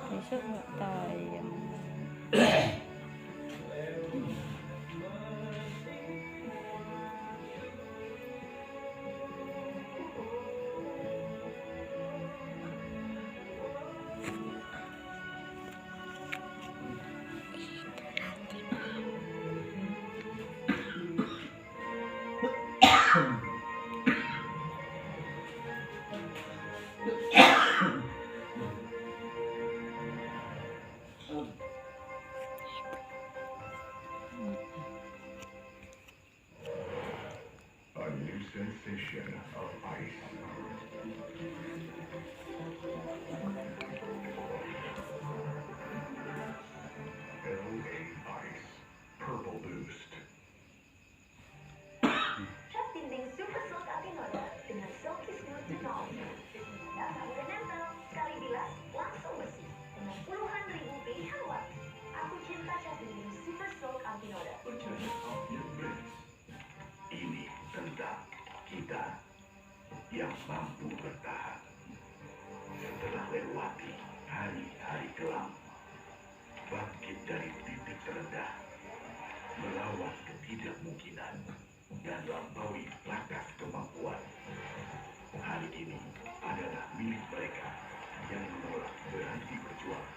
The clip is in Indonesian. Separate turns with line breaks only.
Besok nggak tayang.
A new sensation of ice. LA Ice Purple Boost.
Cat dinding Super Silk Antinoda dengan Silky Smooth Technology. Tidak mudah nempel, sekali bilas langsung bersih. Dengan puluhan ribu pilihan warna. Aku cinta cat dinding Super Silk Antinoda.
Percaya Outfit Brands. Ini tentang kita yang mampu bertahan setelah lewati hari-hari kelam, bangkit dari titik terendah, melawan ketidakmungkinan, dan lampaui batas kemampuan. Hari ini adalah milik mereka yang menolak berhenti berjuang.